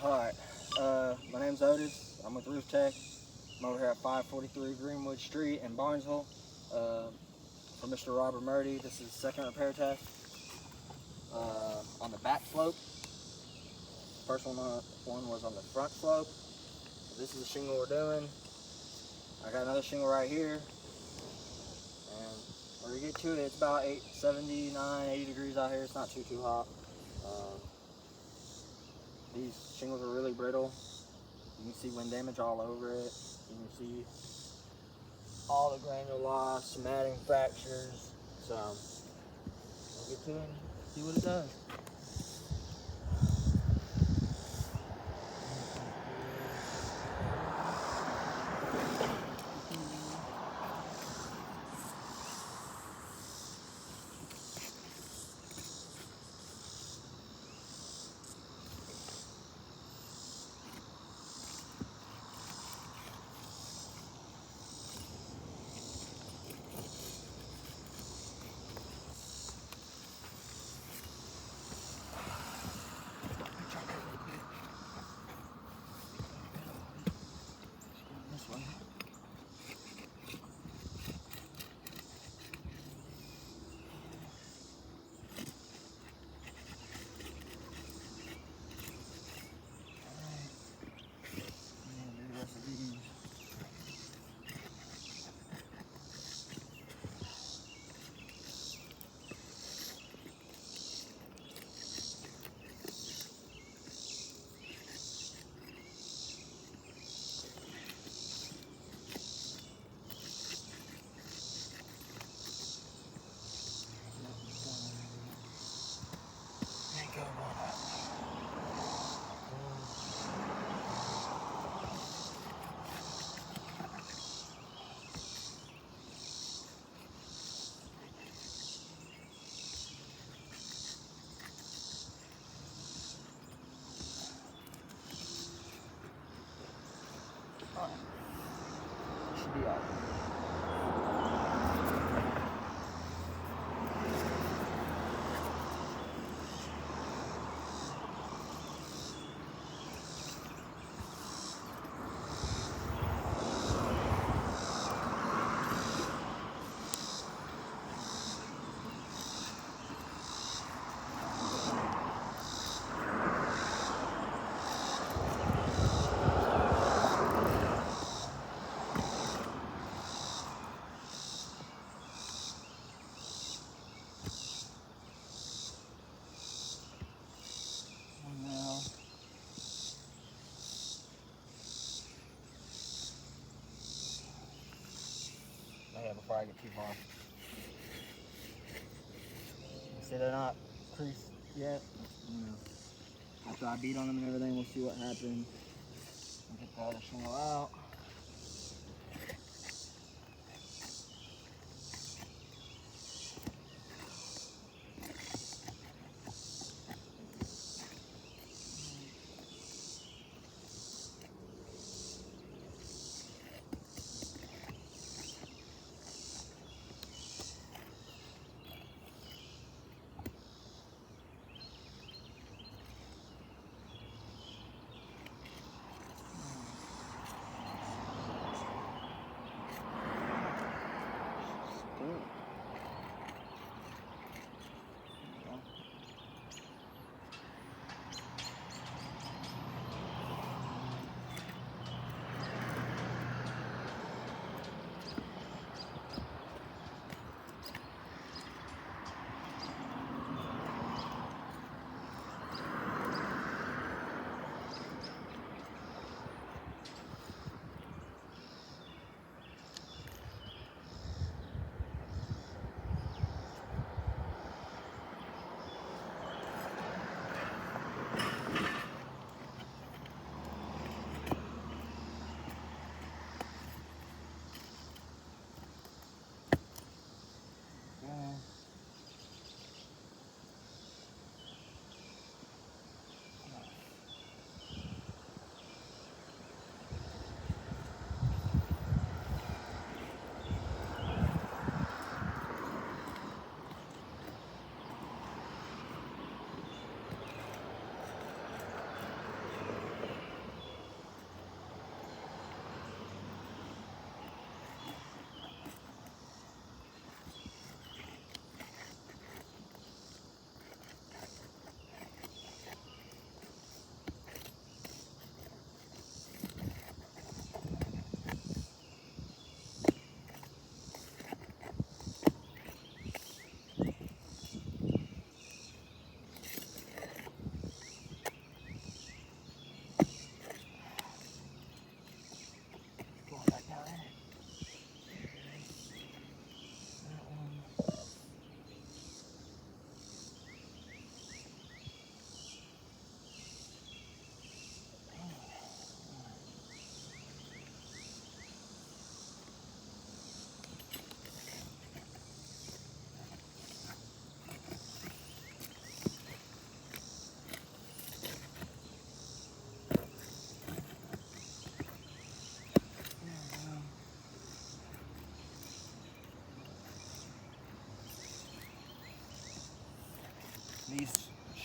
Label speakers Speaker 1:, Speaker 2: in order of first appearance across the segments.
Speaker 1: Alright, my name's Otis. I'm with Roof Tech. I'm over here at 543 Greenwood Street in Barnesville for Mr. Robert Murdy. This is second repair test on the back slope. First one was on the front slope. This is the shingle we're doing. I got another shingle right here. And when we get to it, it's about 79, 80 degrees out here. It's not too hot. These shingles are really brittle. You can see wind damage all over it. You can see all the granule loss, matting fractures. So we'll get to it and see what it does. This way. Should be all right. Before I get too far. See, they're not creased yet. After I beat on them and everything, we'll see what happens. I'll get the other shingle out.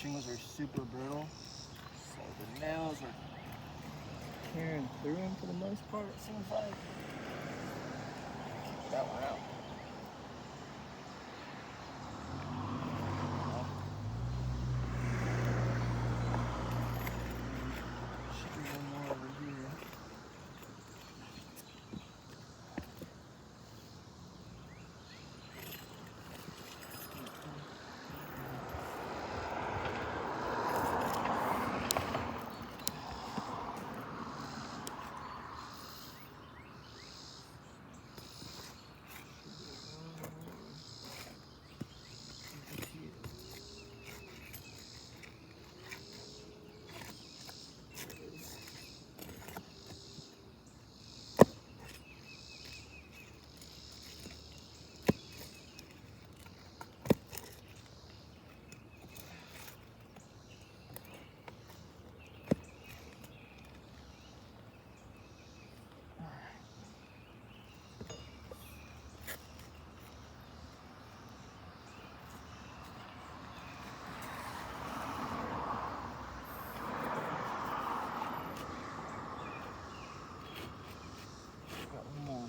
Speaker 1: shingles are super brittle, so the nails are tearing through them for the most part, it seems like. Get that one out. Should be one more over here. Got one more.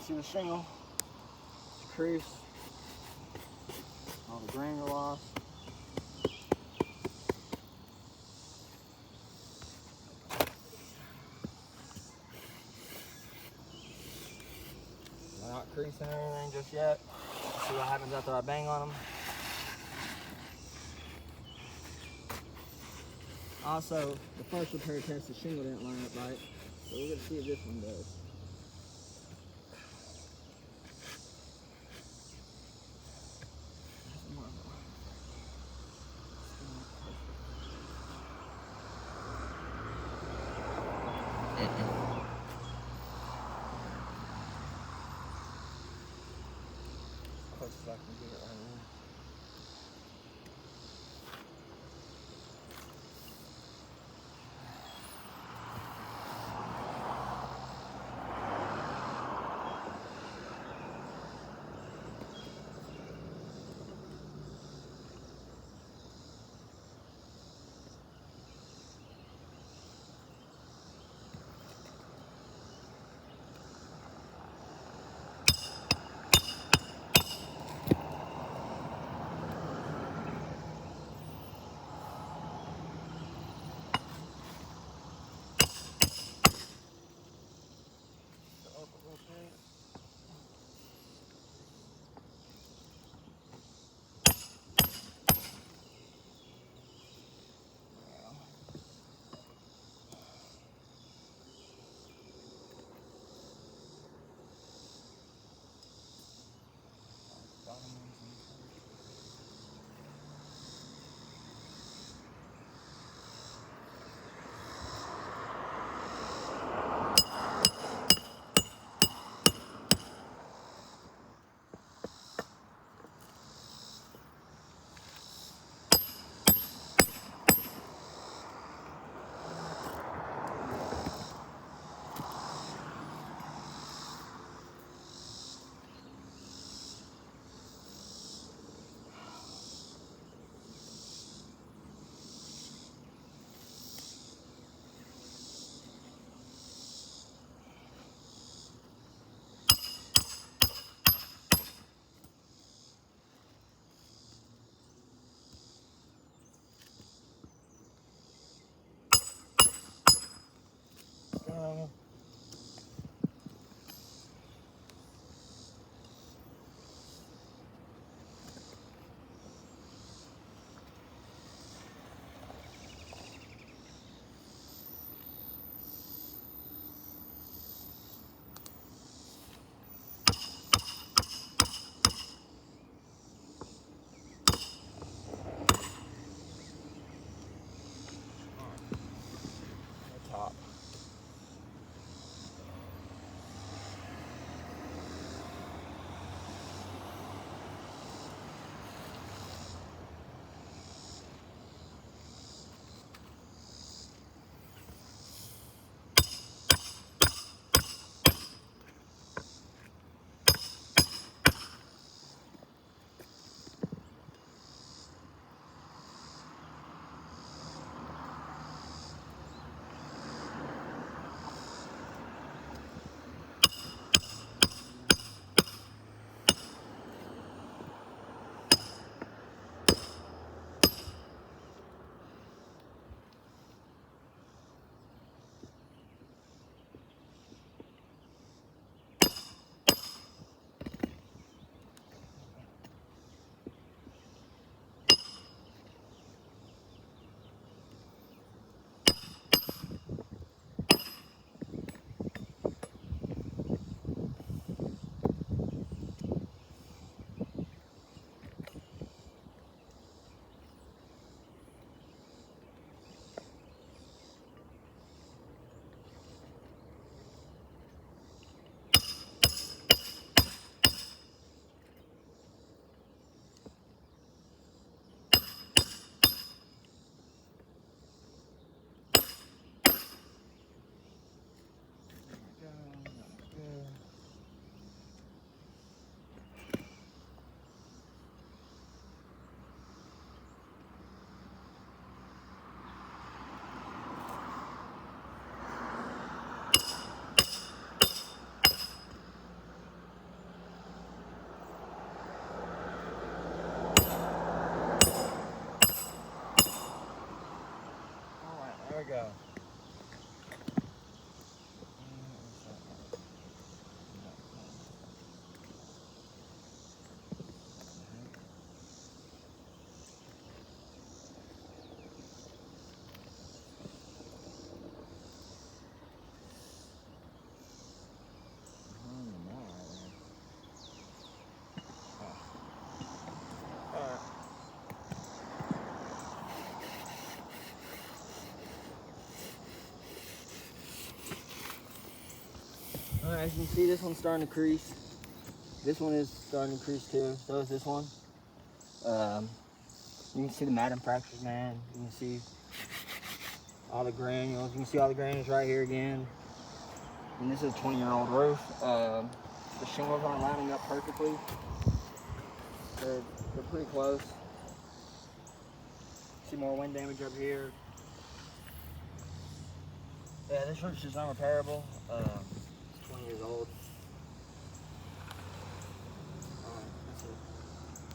Speaker 1: See the shingle, the crease, all the grain are lost. They're not creasing or anything just yet. Let's see what happens after I bang on them. Also, the first repair test, the shingle didn't line up right, so we're gonna see if this one does. Close as I can get it right now. As you can see, this one's starting to crease. This one is starting to crease too. So is this one. You can see the matting fractures, man. You can see all the granules. You can see all the granules right here again. And this is a 20-year-old roof. The shingles aren't lining up perfectly. They're pretty close. See more wind damage up here. Yeah, this roof's just unrepairable. It's 20 years old.